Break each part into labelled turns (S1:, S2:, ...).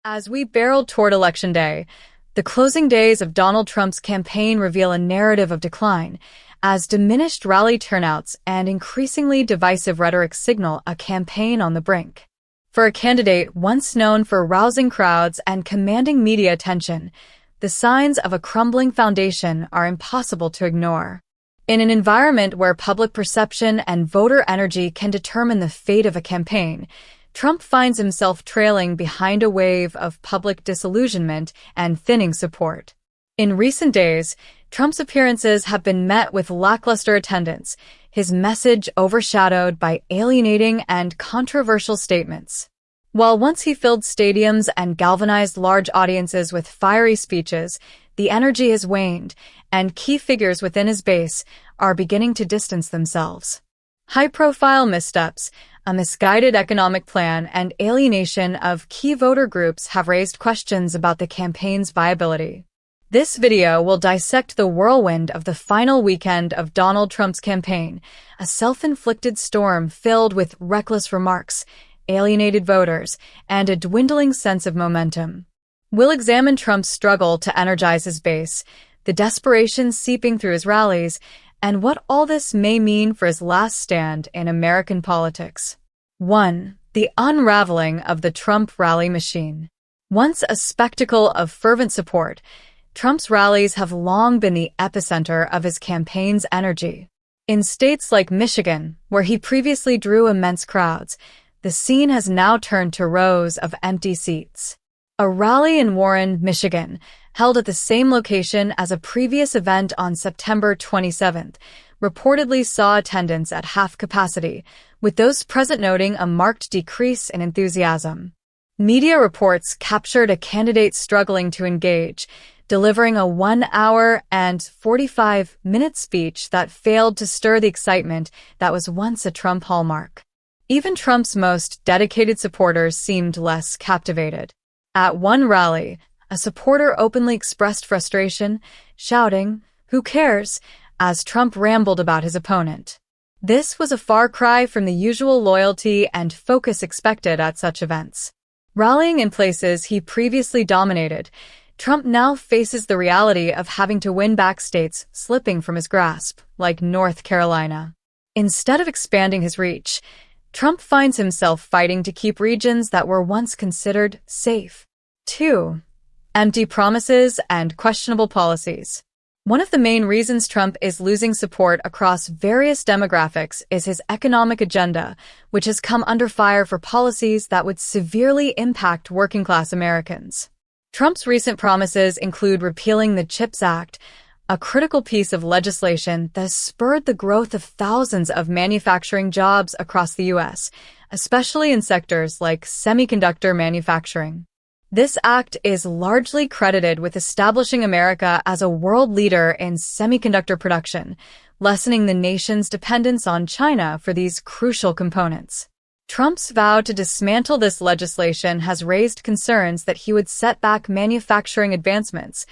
S1: As we barrel toward Election Day, the closing days of Donald Trump's campaign reveal a narrative of decline, as diminished rally turnouts and increasingly divisive rhetoric signal a campaign on the brink. For a candidate once known for rousing crowds and commanding media attention, the signs of a crumbling foundation are impossible to ignore. In an environment where public perception and voter energy can determine the fate of a campaign, Trump finds himself trailing behind a wave of public disillusionment and thinning support. In recent days, Trump's appearances have been met with lackluster attendance, his message overshadowed by alienating and controversial statements. While once he filled stadiums and galvanized large audiences with fiery speeches, the energy has waned, and key figures within his base are beginning to distance themselves. High-profile missteps, a misguided economic plan, and alienation of key voter groups have raised questions about the campaign's viability. This video will dissect the whirlwind of the final weekend of Donald Trump's campaign, a self-inflicted storm filled with reckless remarks, alienated voters, and a dwindling sense of momentum. We'll examine Trump's struggle to energize his base, the desperation seeping through his rallies, and what all this may mean for his last stand in American politics. 1. The unraveling of the Trump rally machine. Once a spectacle of fervent support, Trump's rallies have long been the epicenter of his campaign's energy. In states like Michigan, where he previously drew immense crowds, the scene has now turned to rows of empty seats. A rally in Warren, Michigan, held at the same location as a previous event on September 27th, reportedly saw attendance at half capacity, with those present noting a marked decrease in enthusiasm. Media reports captured a candidate struggling to engage, delivering a 1-hour and 45-minute speech that failed to stir the excitement that was once a Trump hallmark. Even Trump's most dedicated supporters seemed less captivated. At one rally, a supporter openly expressed frustration, shouting, "Who cares?" as Trump rambled about his opponent. This was a far cry from the usual loyalty and focus expected at such events. Rallying in places he previously dominated, Trump now faces the reality of having to win back states slipping from his grasp, like North Carolina. Instead of expanding his reach, Trump finds himself fighting to keep regions that were once considered safe. 2. Empty promises and questionable policies. One of the main reasons Trump is losing support across various demographics is his economic agenda, which has come under fire for policies that would severely impact working-class Americans. Trump's recent promises include repealing the CHIPS Act, a critical piece of legislation that has spurred the growth of thousands of manufacturing jobs across the U.S., especially in sectors like semiconductor manufacturing. This act is largely credited with establishing America as a world leader in semiconductor production, lessening the nation's dependence on China for these crucial components. Trump's vow to dismantle this legislation has raised concerns that he would set back manufacturing advancements,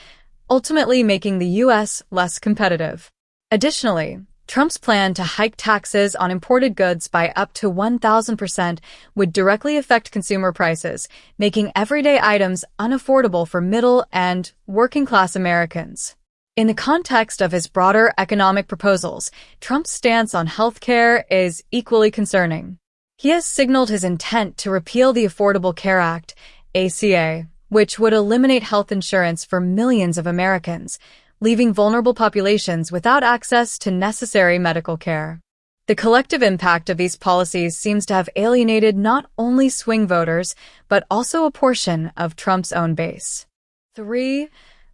S1: ultimately making the U.S. less competitive. Additionally, Trump's plan to hike taxes on imported goods by up to 1,000% would directly affect consumer prices, making everyday items unaffordable for middle and working-class Americans. In the context of his broader economic proposals, Trump's stance on healthcare is equally concerning. He has signaled his intent to repeal the Affordable Care Act, ACA, which would eliminate health insurance for millions of Americans, leaving vulnerable populations without access to necessary medical care. The collective impact of these policies seems to have alienated not only swing voters, but also a portion of Trump's own base. 3.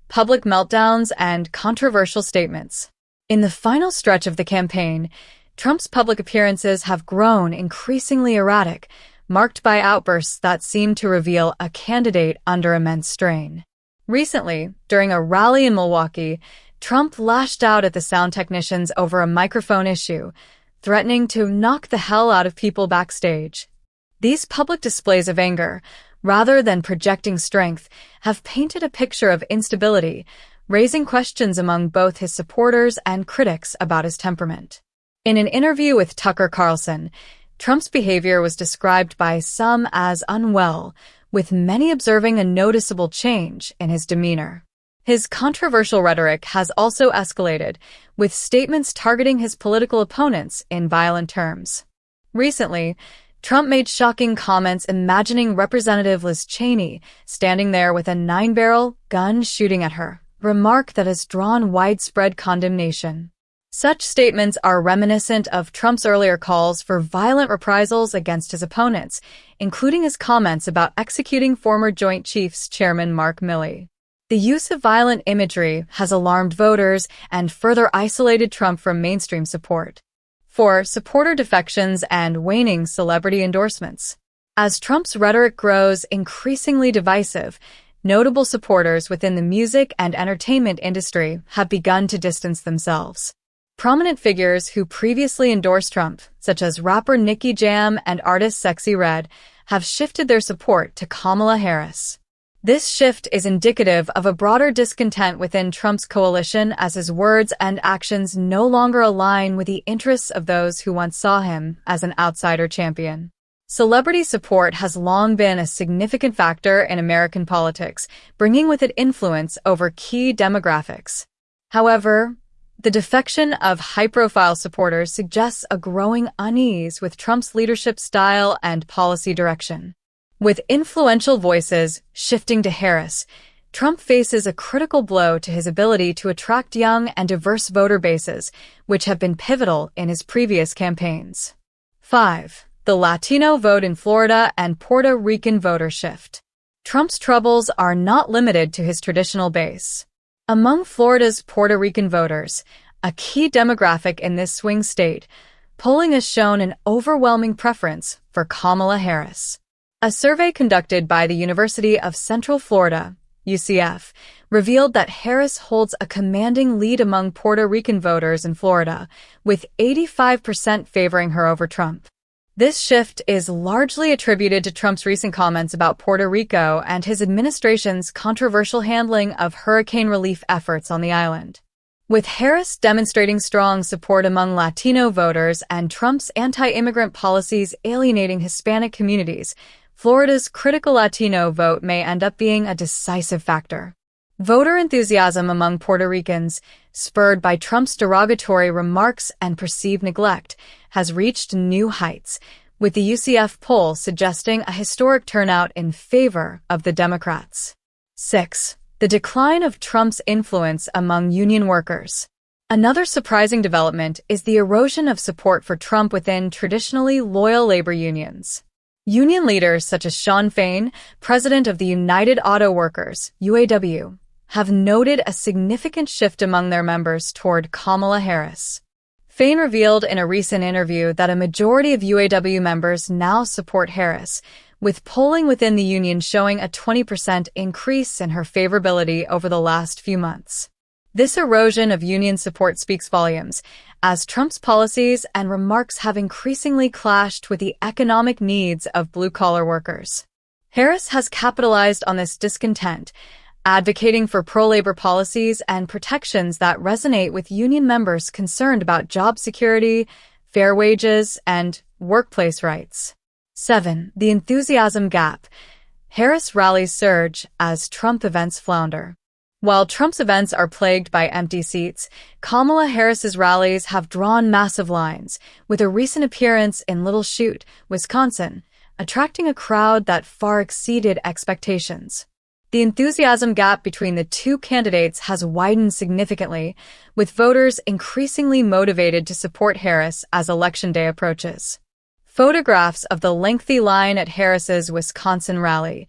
S1: Public meltdowns and controversial statements. In the final stretch of the campaign, Trump's public appearances have grown increasingly erratic, marked by outbursts that seem to reveal a candidate under immense strain. Recently, during a rally in Milwaukee, Trump lashed out at the sound technicians over a microphone issue, threatening to knock the hell out of people backstage. These public displays of anger, rather than projecting strength, have painted a picture of instability, raising questions among both his supporters and critics about his temperament. In an interview with Tucker Carlson, Trump's behavior was described by some as unwell, with many observing a noticeable change in his demeanor. His controversial rhetoric has also escalated, with statements targeting his political opponents in violent terms. Recently, Trump made shocking comments imagining Representative Liz Cheney standing there with a 9-barrel gun shooting at her, a remark that has drawn widespread condemnation. Such statements are reminiscent of Trump's earlier calls for violent reprisals against his opponents, including his comments about executing former Joint Chiefs Chairman Mark Milley. The use of violent imagery has alarmed voters and further isolated Trump from mainstream support. 4. Supporter defections and waning celebrity endorsements. As Trump's rhetoric grows increasingly divisive, notable supporters within the music and entertainment industry have begun to distance themselves. Prominent figures who previously endorsed Trump, such as rapper Nicki Jam and artist Sexy Red, have shifted their support to Kamala Harris. This shift is indicative of a broader discontent within Trump's coalition as his words and actions no longer align with the interests of those who once saw him as an outsider champion. Celebrity support has long been a significant factor in American politics, bringing with it influence over key demographics. However, the defection of high-profile supporters suggests a growing unease with Trump's leadership style and policy direction. With influential voices shifting to Harris, Trump faces a critical blow to his ability to attract young and diverse voter bases, which have been pivotal in his previous campaigns. 5. The Latino vote in Florida and Puerto Rican voter shift. Trump's troubles are not limited to his traditional base. Among Florida's Puerto Rican voters, a key demographic in this swing state, polling has shown an overwhelming preference for Kamala Harris. A survey conducted by the University of Central Florida, UCF, revealed that Harris holds a commanding lead among Puerto Rican voters in Florida, with 85% favoring her over Trump. This shift is largely attributed to Trump's recent comments about Puerto Rico and his administration's controversial handling of hurricane relief efforts on the island. With Harris demonstrating strong support among Latino voters and Trump's anti-immigrant policies alienating Hispanic communities, Florida's critical Latino vote may end up being a decisive factor. Voter enthusiasm among Puerto Ricans, spurred by Trump's derogatory remarks and perceived neglect, has reached new heights, with the UCF poll suggesting a historic turnout in favor of the Democrats. 6. The decline of Trump's influence among union workers. Another surprising development is the erosion of support for Trump within traditionally loyal labor unions. Union leaders such as Shawn Fain, president of the United Auto Workers, UAW, have noted a significant shift among their members toward Kamala Harris. Fain revealed in a recent interview that a majority of UAW members now support Harris, with polling within the union showing a 20% increase in her favorability over the last few months. This erosion of union support speaks volumes, as Trump's policies and remarks have increasingly clashed with the economic needs of blue-collar workers. Harris has capitalized on this discontent, advocating for pro-labor policies and protections that resonate with union members concerned about job security, fair wages, and workplace rights. 7. The enthusiasm gap. Harris rallies surge as Trump events flounder. While Trump's events are plagued by empty seats, Kamala Harris's rallies have drawn massive lines, with a recent appearance in Little Chute, Wisconsin, attracting a crowd that far exceeded expectations. The enthusiasm gap between the two candidates has widened significantly, with voters increasingly motivated to support Harris as Election Day approaches. Photographs of the lengthy line at Harris's Wisconsin rally,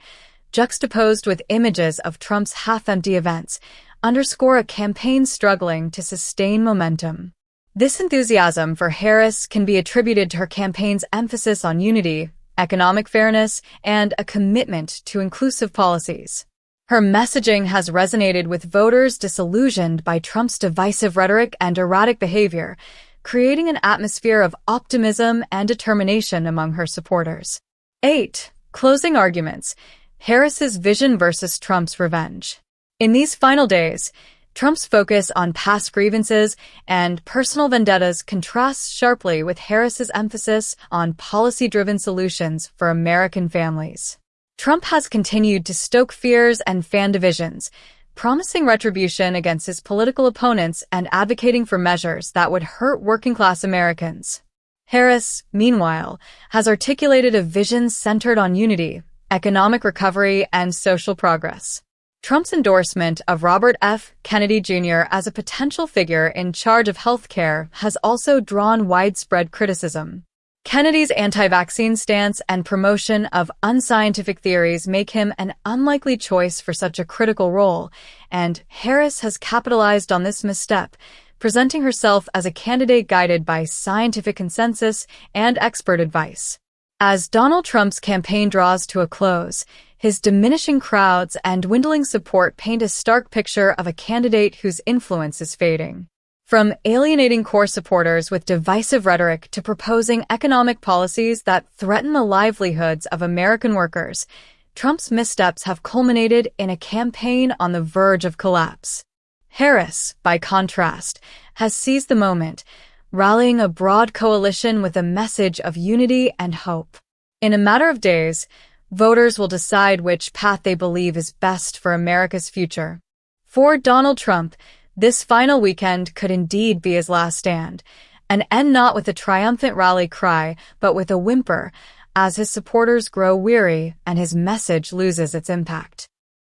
S1: juxtaposed with images of Trump's half-empty events, underscore a campaign struggling to sustain momentum. This enthusiasm for Harris can be attributed to her campaign's emphasis on unity, economic fairness, and a commitment to inclusive policies. Her messaging has resonated with voters disillusioned by Trump's divisive rhetoric and erratic behavior, creating an atmosphere of optimism and determination among her supporters. 8. Closing arguments. Harris's vision versus Trump's revenge. In these final days, Trump's focus on past grievances and personal vendettas contrasts sharply with Harris's emphasis on policy-driven solutions for American families. Trump has continued to stoke fears and fan divisions, promising retribution against his political opponents and advocating for measures that would hurt working-class Americans. Harris, meanwhile, has articulated a vision centered on unity, economic recovery, and social progress. Trump's endorsement of Robert F. Kennedy Jr. as a potential figure in charge of healthcare has also drawn widespread criticism. Kennedy's anti-vaccine stance and promotion of unscientific theories make him an unlikely choice for such a critical role, and Harris has capitalized on this misstep, presenting herself as a candidate guided by scientific consensus and expert advice. As Donald Trump's campaign draws to a close, his diminishing crowds and dwindling support paint a stark picture of a candidate whose influence is fading. From alienating core supporters with divisive rhetoric to proposing economic policies that threaten the livelihoods of American workers, Trump's missteps have culminated in a campaign on the verge of collapse. Harris, by contrast, has seized the moment, rallying a broad coalition with a message of unity and hope. In a matter of days, voters will decide which path they believe is best for America's future. For Donald Trump, this final weekend could indeed be his last stand, and end not with a triumphant rally cry, but with a whimper, as his supporters grow weary and his message loses its impact.